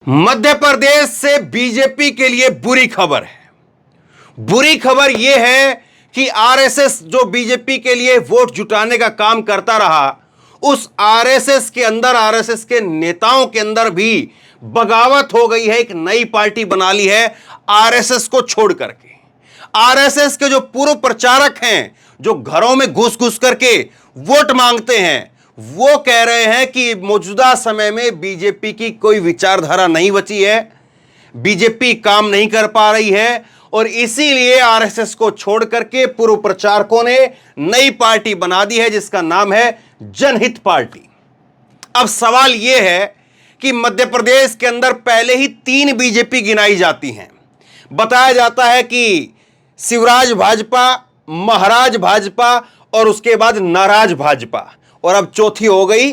मध्य प्रदेश से बीजेपी के लिए बुरी खबर है। बुरी खबर यह है कि आरएसएस जो बीजेपी के लिए वोट जुटाने का काम करता रहा, उस आरएसएस के अंदर, आरएसएस के नेताओं के अंदर भी बगावत हो गई है। एक नई पार्टी बना ली है आरएसएस को छोड़ करके। आरएसएस के जो पूर्व प्रचारक हैं, जो घरों में घुस घुस करके वोट मांगते हैं, वो कह रहे हैं कि मौजूदा समय में बीजेपी की कोई विचारधारा नहीं बची है, बीजेपी काम नहीं कर पा रही है और इसीलिए आरएसएस को छोड़ करके पूर्व प्रचारकों ने नई पार्टी बना दी है जिसका नाम है जनहित पार्टी। अब सवाल यह है कि मध्य प्रदेश के अंदर पहले ही 3 बीजेपी गिनाई जाती हैं। बताया जाता है कि शिवराज भाजपा, महाराज भाजपा और उसके बाद नाराज भाजपा, और अब चौथी हो गई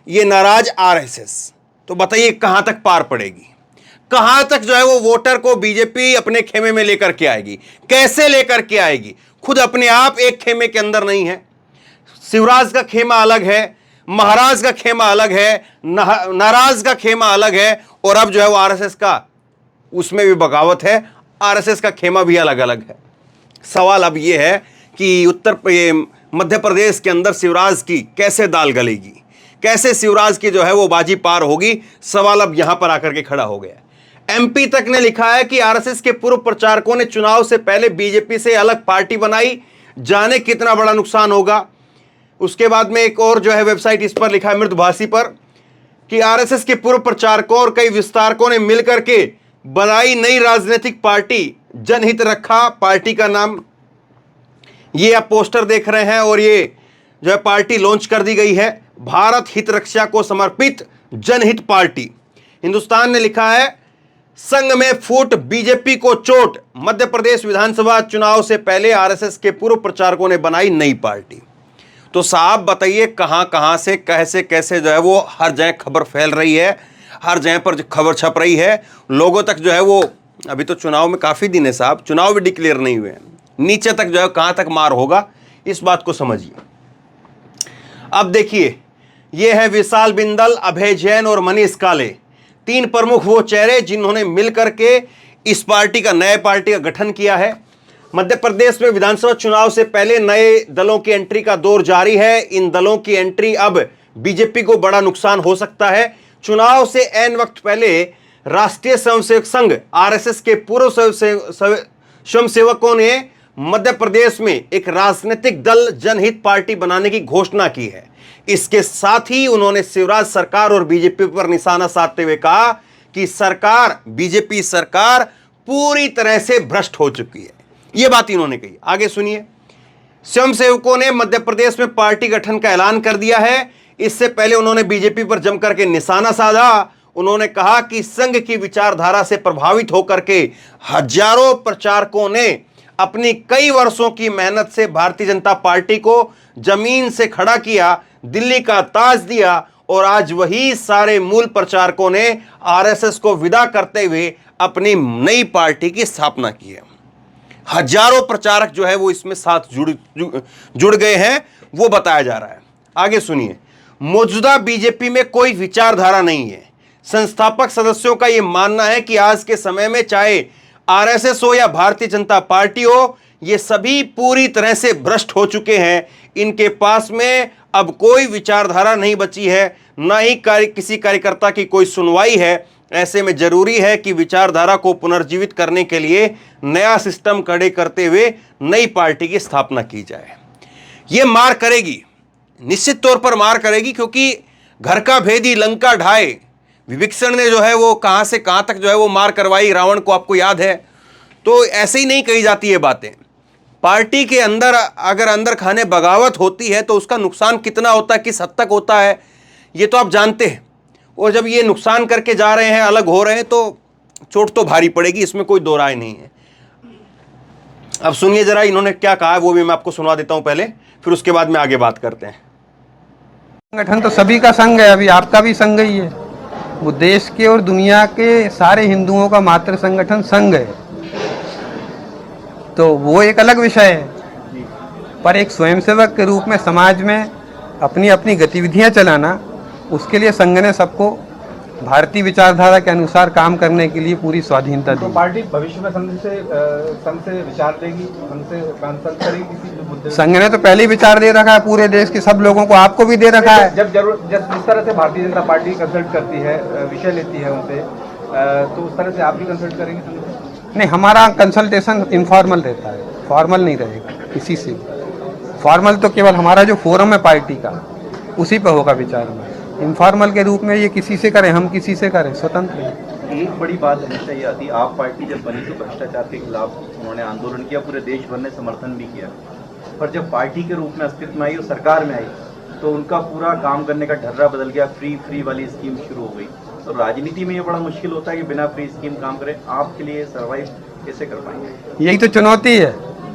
ये नाराज आरएसएस। तो बताइए कहां तक पार पड़ेगी, कहां तक जो है वो वोटर को बीजेपी अपने खेमे में लेकर के आएगी, कैसे लेकर के आएगी। खुद अपने आप एक खेमे के अंदर नहीं है। शिवराज का खेमा अलग है, महाराज का खेमा अलग है, नाराज का खेमा अलग है, और अब जो है वो आरएसएस का, उसमें भी बगावत है, आरएसएस का खेमा भी अलग अलग है। सवाल अब ये है कि मध्य प्रदेश के अंदर शिवराज की कैसे दाल गलेगी, कैसे शिवराज की जो है वो बाजी पार होगी। सवाल अब यहां पर आकर के खड़ा हो गया। एमपी तक ने लिखा है कि आरएसएस के पूर्व प्रचारकों ने चुनाव से पहले बीजेपी से अलग पार्टी बनाई, जाने कितना बड़ा नुकसान होगा। उसके बाद में एक और जो है वेबसाइट इस पर लिखा है मृदुभाषी पर कि आरएसएस के पूर्व प्रचारकों और कई विस्तारकों ने मिलकर के बनाई नई राजनीतिक पार्टी, जनहित रखा पार्टी का नाम। ये आप पोस्टर देख रहे हैं और ये जो है पार्टी लॉन्च कर दी गई है, भारत हित रक्षा को समर्पित जनहित पार्टी। हिंदुस्तान ने लिखा है संघ में फूट, बीजेपी को चोट, मध्य प्रदेश विधानसभा चुनाव से पहले आरएसएस के पूर्व प्रचारकों ने बनाई नई पार्टी। तो साहब बताइए कहां कहां से कैसे कैसे जो है वो हर जगह खबर फैल रही है, हर जगह पर खबर छप रही है। लोगों तक जो है वो, अभी तो चुनाव में काफ़ी दिन है साहब, चुनाव भी डिक्लेयर नहीं हुए हैं, नीचे तक जो है कहां तक मार होगा, इस बात को समझिए। अब देखिए, ये है विशाल बिंदल, अभय जैन और मनीष काले, 3 प्रमुख वो चेहरे जिन्होंने मिलकर के इस पार्टी का, नए पार्टी का गठन किया है। मध्य प्रदेश में विधानसभा चुनाव से पहले नए दलों की एंट्री का दौर जारी है। इन दलों की एंट्री अब बीजेपी को बड़ा नुकसान हो सकता है। चुनाव से ऐन वक्त पहले राष्ट्रीय स्वयंसेवक संघ आरएसएस के पूर्व स्वयंसेवकों ने मध्य प्रदेश में एक राजनीतिक दल जनहित पार्टी बनाने की घोषणा की है। इसके साथ ही उन्होंने शिवराज सरकार और बीजेपी पर निशाना साधते हुए कहा कि सरकार, बीजेपी सरकार पूरी तरह से भ्रष्ट हो चुकी है। यह बात इन्होंने कही। आगे सुनिए। स्वयंसेवकों ने मध्य प्रदेश में पार्टी गठन का ऐलान कर दिया है। इससे पहले उन्होंने बीजेपी पर जमकर के निशाना साधा। उन्होंने कहा कि संघ की विचारधारा से प्रभावित होकर के हजारों प्रचारकों ने अपनी कई वर्षों की मेहनत से भारतीय जनता पार्टी को जमीन से खड़ा किया, दिल्ली का ताज दिया, और आज वही सारे मूल प्रचारकों ने आरएसएस को विदा करते हुए अपनी नई पार्टी की स्थापना की है। हजारों प्रचारक जो है वो इसमें साथ जुड़ गए हैं, वो बताया जा रहा है। आगे सुनिए। मौजूदा बीजेपी में कोई विचारधारा नहीं है। संस्थापक सदस्यों का यह मानना है कि आज के समय में चाहे आरएसएस हो या भारतीय जनता पार्टी हो, ये सभी पूरी तरह से भ्रष्ट हो चुके हैं। इनके पास में अब कोई विचारधारा नहीं बची है, ना ही किसी कार्यकर्ता की कोई सुनवाई है। ऐसे में जरूरी है कि विचारधारा को पुनर्जीवित करने के लिए नया सिस्टम खड़े करते हुए नई पार्टी की स्थापना की जाए। ये मार करेगी, निश्चित तौर पर मार करेगी, क्योंकि घर का भेदी लंका ढाए, विभीषण ने जो है वो कहां से कहां तक जो है वो मार करवाई रावण को, आपको याद है। तो ऐसे ही नहीं कही जाती ये बातें। पार्टी के अंदर अगर अंदर खाने बगावत होती है तो उसका नुकसान कितना होता है, किस हद तक होता है, ये तो आप जानते हैं। और जब ये नुकसान करके जा रहे हैं, अलग हो रहे हैं, तो चोट तो भारी पड़ेगी, इसमें कोई दो राय नहीं है। अब सुनिए जरा इन्होंने क्या कहा है, वो भी मैं आपको सुना देता हूं पहले, फिर उसके बाद में आगे बात करते हैं। संगठन तो सभी का संघ है, अभी आपका भी संघ ही है। वो देश के और दुनिया के सारे हिंदुओं का मातृ संगठन संघ है, तो वो एक अलग विषय है। पर एक स्वयंसेवक के रूप में समाज में अपनी अपनी गतिविधियां चलाना, उसके लिए संघ ने सबको भारतीय विचारधारा के अनुसार काम करने के लिए पूरी स्वाधीनता तो दी। पार्टी भविष्य में संघ से विचार देगी, संघ से कंसल्ट करेगी किसी मुद्दे में? संघ ने तो पहले ही विचार दे रखा है पूरे देश के सब लोगों को, आपको भी दे रखा है। जब जरूरत जिस तरह से भारतीय जनता पार्टी कंसल्ट करती है, विषय लेती है उनसे, तो उस तरह से आप भी कंसल्ट करेंगे संघ से? नहीं, हमारा कंसल्टेशन इनफॉर्मल रहता है, फॉर्मल नहीं रहेगा किसी से। फॉर्मल तो केवल हमारा जो फोरम है पार्टी का, उसी पे होगा विचार में। इनफॉर्मल के रूप में ये किसी से करें, हम किसी से करें, स्वतंत्र है। एक बड़ी बात हमेशा ये आती, आप पार्टी जब बनी तो भ्रष्टाचार के खिलाफ उन्होंने आंदोलन किया, पूरे देश भर ने समर्थन भी किया, पर जब पार्टी के रूप में अस्तित्व में आई और सरकार में आई तो उनका पूरा काम करने का ढर्रा बदल गया, फ्री वाली स्कीम शुरू हो गई। तो राजनीति में ये बड़ा मुश्किल होता है कि बिना फ्री स्कीम काम करें, आपके लिए सर्वाइव कैसे कर पाएंगे? यही तो चुनौती है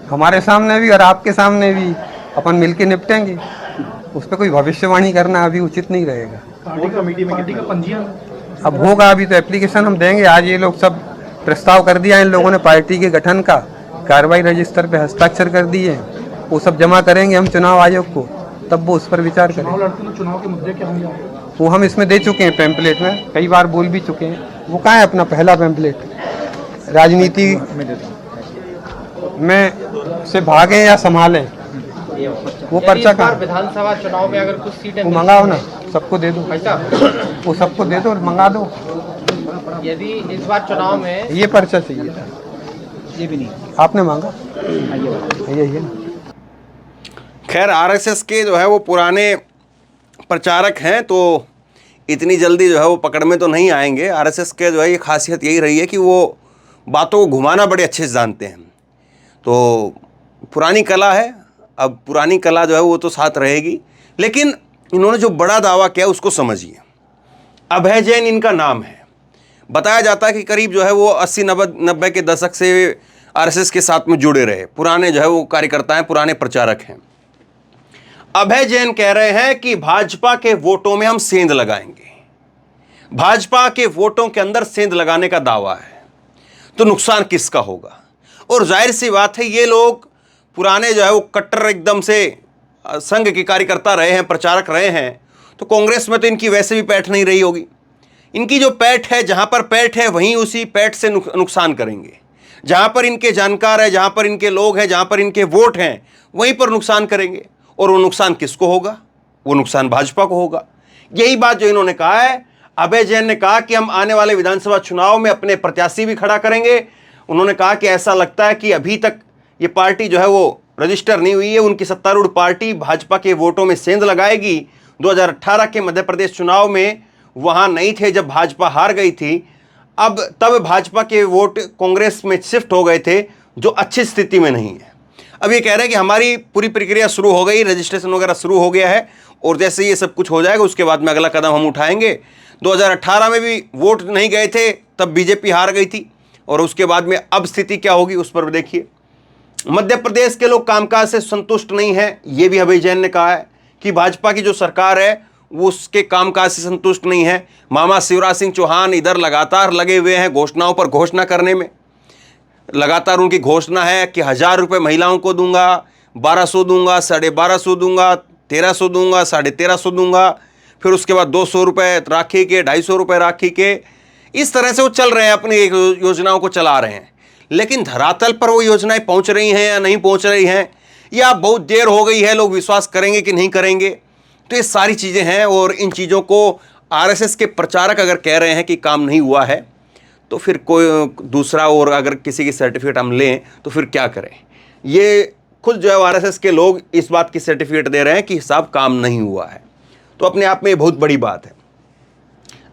हमारे सामने भी और आपके सामने भी, अपन मिलके निपटेंगे। उस पर कोई भविष्यवाणी करना अभी उचित नहीं रहेगा। कोर कमेटी में कितने पंजीयन? अब होगा, अभी तो एप्लीकेशन हम देंगे। आज ये लोग सब प्रस्ताव कर दिया इन लोगों ने पार्टी के गठन का, कार्रवाई रजिस्टर पे हस्ताक्षर कर दिए, वो सब जमा करेंगे हम चुनाव आयोग को, तब वो उस पर विचार करेंगे। चुनाव के मुद्दे क्या होंगे? वो हम इसमें दे चुके हैं पैम्पलेट में, कई बार बोल भी चुके हैं। वो कहाँ है अपना पहला पैम्पलेट? राजनीति में से भागें या संभालें, वो पर्चा का विधानसभा चुनाव में अगर कुछ सीटें वो मंगाओ ना, सबको दे दो, वो सबको दे दो और मंगा दो। यदि इस बार चुनाव में ये पर्चा चाहिए था, ये भी नहीं, आपने मांगा, ये ना। खैर आरएसएस के जो है वो पुराने प्रचारक हैं, तो इतनी जल्दी जो है वो पकड़ में तो नहीं आएंगे। आरएसएस के जो है ये खासियत यही रही है कि वो बातों को घुमाना बड़े अच्छे से जानते हैं। तो पुरानी कला है, अब पुरानी कला जो है वो तो साथ रहेगी, लेकिन इन्होंने जो बड़ा दावा किया उसको समझिए। अभय जैन इनका नाम है। बताया जाता है कि करीब जो है वो 80-90 के दशक से आरएसएस के साथ में जुड़े रहे, पुराने जो है वो कार्यकर्ता हैं, पुराने प्रचारक हैं। अभय जैन कह रहे हैं कि भाजपा के वोटों में हम सेंध लगाएंगे। भाजपा के वोटों के अंदर सेंध लगाने का दावा है, तो नुकसान किसका होगा? और जाहिर सी बात है ये लोग पुराने जो है वो कट्टर एकदम से संघ के कार्यकर्ता रहे हैं, प्रचारक रहे हैं, तो कांग्रेस में तो इनकी वैसे भी पैठ नहीं रही होगी। इनकी जो पैठ है, जहां पर पैठ है वहीं उसी पैठ से नुकसान करेंगे। जहां पर इनके जानकार है, जहां पर इनके लोग हैं, जहां पर इनके वोट हैं, वहीं पर नुकसान करेंगे। और वो नुकसान किसको होगा? वो नुकसान भाजपा को होगा। यही बात जो इन्होंने कहा है, अभय जैन ने कहा कि हम आने वाले विधानसभा चुनाव में अपने प्रत्याशी भी खड़ा करेंगे। उन्होंने कहा कि ऐसा लगता है कि अभी तक ये पार्टी जो है वो रजिस्टर नहीं हुई है, उनकी सत्तारूढ़ पार्टी भाजपा के वोटों में सेंध लगाएगी। 2018 के मध्य प्रदेश चुनाव में वहां नहीं थे जब भाजपा हार गई थी, अब तब भाजपा के वोट कांग्रेस में शिफ्ट हो गए थे, जो अच्छी स्थिति में नहीं है। अब ये कह रहे हैं कि हमारी पूरी प्रक्रिया शुरू हो गई, रजिस्ट्रेशन वगैरह शुरू हो गया है, और जैसे ये सब कुछ हो जाएगा उसके बाद में अगला कदम हम उठाएंगे। 2018 में भी वोट नहीं गए थे, तब बीजेपी हार गई थी, और उसके बाद में अब स्थिति क्या होगी उस पर देखिए। मध्य प्रदेश के लोग कामकाज से संतुष्ट नहीं हैं, ये भी अभय जैन ने कहा है कि भाजपा की जो सरकार है वो उसके कामकाज से संतुष्ट नहीं है। मामा शिवराज सिंह चौहान इधर लगातार लगे हुए हैं घोषणाओं पर घोषणा करने में। लगातार उनकी घोषणा है कि 1000 रुपये महिलाओं को दूंगा, 1200 दूंगा, 1250 दूंगा, 1300 दूंगा, 1350 दूंगा, फिर उसके बाद 200 रुपये राखी के, 250 रुपये राखी के। इस तरह से वो चल रहे हैं, अपनी योजनाओं को चला रहे हैं। लेकिन धरातल पर वो योजनाएं पहुंच रही हैं या नहीं पहुंच रही हैं, या बहुत देर हो गई है, लोग विश्वास करेंगे कि नहीं करेंगे, तो ये सारी चीज़ें हैं। और इन चीज़ों को आरएसएस के प्रचारक अगर कह रहे हैं कि काम नहीं हुआ है, तो फिर कोई दूसरा और अगर किसी की सर्टिफिकेट हम लें तो फिर क्या करें? ये खुद जो है आरएसएस के लोग इस बात की सर्टिफिकेट दे रहे हैं कि साहब काम नहीं हुआ है, तो अपने आप में ये बहुत बड़ी बात है।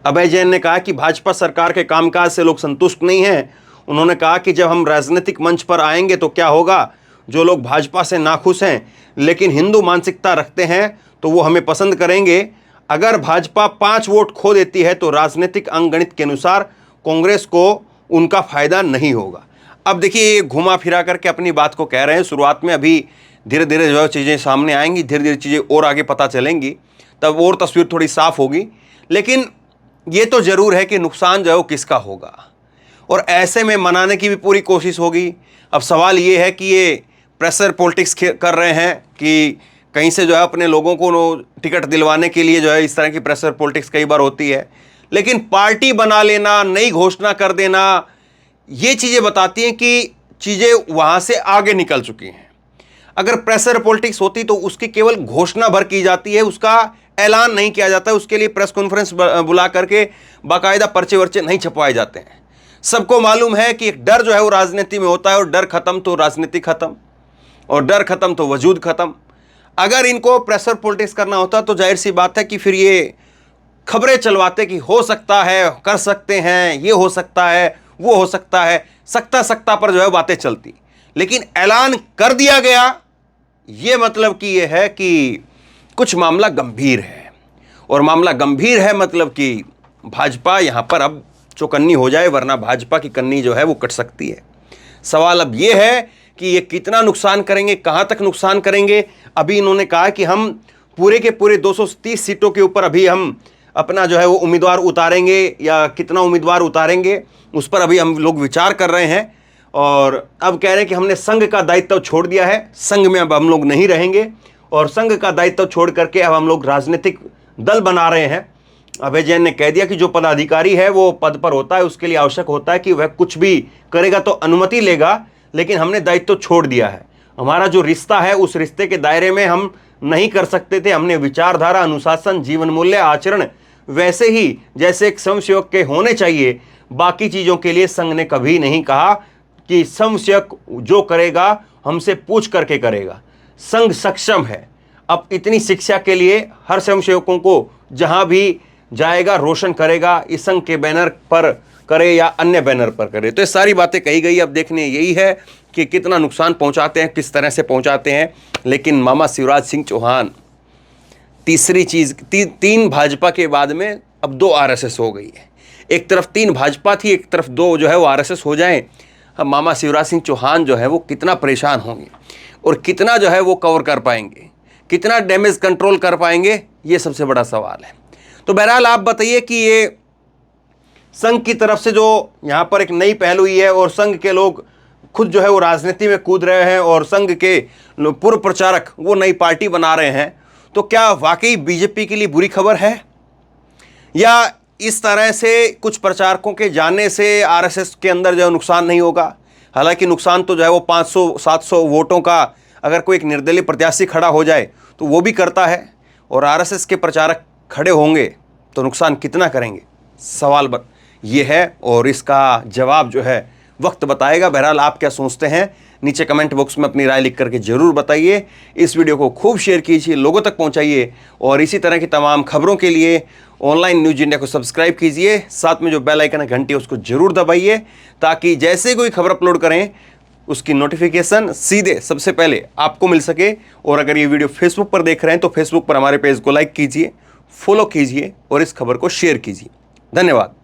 अभय जैन ने कहा कि भाजपा सरकार के कामकाज से लोग संतुष्ट नहीं हैं। उन्होंने कहा कि जब हम राजनीतिक मंच पर आएंगे तो क्या होगा, जो लोग भाजपा से नाखुश हैं लेकिन हिंदू मानसिकता रखते हैं तो वो हमें पसंद करेंगे। अगर भाजपा 5 वोट खो देती है तो राजनीतिक अंकगणित के अनुसार कांग्रेस को उनका फ़ायदा नहीं होगा। अब देखिए ये घुमा फिरा करके अपनी बात को कह रहे हैं। शुरुआत में अभी धीरे धीरे जो है चीज़ें सामने आएंगी, धीरे धीरे चीज़ें और आगे पता चलेंगी, तब और तस्वीर थोड़ी साफ़ होगी। लेकिन ये तो ज़रूर है कि नुकसान जो है वो किसका होगा, और ऐसे में मनाने की भी पूरी कोशिश होगी। अब सवाल ये है कि ये प्रेशर पॉलिटिक्स कर रहे हैं कि कहीं से जो है अपने लोगों को टिकट दिलवाने के लिए जो है इस तरह की प्रेशर पॉलिटिक्स कई बार होती है। लेकिन पार्टी बना लेना, नई घोषणा कर देना, ये चीज़ें बताती हैं कि चीज़ें वहाँ से आगे निकल चुकी हैं। अगर प्रेशर पॉलिटिक्स होती तो उसकी केवल घोषणा भर की जाती है, उसका ऐलान नहीं किया जाता, उसके लिए प्रेस कॉन्फ्रेंस बुला करके बाकायदा पर्चे वर्चे नहीं छपवाए जाते हैं। सबको मालूम है कि एक डर जो है वो राजनीति में होता है, और डर खत्म तो राजनीति खत्म, और डर खत्म तो वजूद खत्म। अगर इनको प्रेशर पॉलिटिक्स करना होता तो जाहिर सी बात है कि फिर ये खबरें चलवाते कि हो सकता है, कर सकते हैं, ये हो सकता है, वो हो सकता है, सकता पर जो है बातें चलती। लेकिन ऐलान कर दिया गया, ये मतलब कि ये है कि कुछ मामला गंभीर है, और मामला गंभीर है मतलब कि भाजपा यहाँ पर अब चौकन्नी हो जाए, वरना भाजपा की कन्नी जो है वो कट सकती है। सवाल अब ये है कि ये कितना नुकसान करेंगे, कहाँ तक नुकसान करेंगे। अभी इन्होंने कहा कि हम पूरे के पूरे 230 सीटों के ऊपर अभी हम अपना जो है वो उम्मीदवार उतारेंगे, या कितना उम्मीदवार उतारेंगे उस पर अभी हम लोग विचार कर रहे हैं। और अब कह रहे हैं कि हमने संघ का दायित्व छोड़ दिया है, संघ में अब हम लोग नहीं रहेंगे, और संघ का दायित्व छोड़ करके अब हम लोग राजनीतिक दल बना रहे हैं। अभय जैन ने कह दिया कि जो पदाधिकारी है वो पद पर होता है, उसके लिए आवश्यक होता है कि वह कुछ भी करेगा तो अनुमति लेगा, लेकिन हमने दायित्व छोड़ दिया है। हमारा जो रिश्ता है उस रिश्ते के दायरे में हम नहीं कर सकते थे। हमने विचारधारा, अनुशासन, जीवन मूल्य, आचरण वैसे ही जैसे एक स्वयंसेवक के होने चाहिए, बाकी चीज़ों के लिए संघ ने कभी नहीं कहा कि स्वयंसेवक जो करेगा हमसे पूछ करके करेगा। संघ सक्षम है, अब इतनी शिक्षा के लिए हर स्वयंसेवकों को जहां भी जाएगा रोशन करेगा, इस संघ के बैनर पर करे या अन्य बैनर पर करे। तो ये सारी बातें कही गई। अब देखने यही है कि कितना नुकसान पहुंचाते हैं, किस तरह से पहुंचाते हैं। लेकिन मामा शिवराज सिंह चौहान, तीसरी चीज़, तीन भाजपा के बाद में अब 2 आरएसएस हो गई है। एक तरफ 3 भाजपा थी, एक तरफ 2 जो है वो आरएसएस हो जाएं। अब मामा शिवराज सिंह चौहान जो है वो कितना परेशान होंगे, और कितना जो है वो कवर कर पाएंगे, कितना डैमेज कंट्रोल कर पाएंगे, ये सबसे बड़ा सवाल है। तो बहरहाल आप बताइए कि ये संघ की तरफ से जो यहाँ पर एक नई पहल हुई है, और संघ के लोग खुद जो है वो राजनीति में कूद रहे हैं, और संघ के पूर्व प्रचारक वो नई पार्टी बना रहे हैं, तो क्या वाकई बीजेपी के लिए बुरी खबर है, या इस तरह से कुछ प्रचारकों के जाने से आरएसएस के अंदर जो है नुकसान नहीं होगा? हालांकि नुकसान तो जो है वो 500-700 वोटों का अगर कोई एक निर्दलीय प्रत्याशी खड़ा हो जाए तो वो भी करता है, और आरएसएस के प्रचारक खड़े होंगे तो नुकसान कितना करेंगे, सवाल ये है, और इसका जवाब जो है वक्त बताएगा। बहरहाल आप क्या सोचते हैं, नीचे कमेंट बॉक्स में अपनी राय लिख करके ज़रूर बताइए। इस वीडियो को खूब शेयर कीजिए, लोगों तक पहुंचाइए, और इसी तरह की तमाम खबरों के लिए ऑनलाइन न्यूज़ इंडिया को सब्सक्राइब कीजिए। साथ में जो बेल आइकन है घंटी उसको ज़रूर दबाइए, ताकि जैसे कोई खबर अपलोड करें उसकी नोटिफिकेशन सीधे सबसे पहले आपको मिल सके। और अगर ये वीडियो फेसबुक पर देख रहे हैं तो फेसबुक पर हमारे पेज को लाइक कीजिए, फॉलो कीजिए, और इस खबर को शेयर कीजिए। धन्यवाद।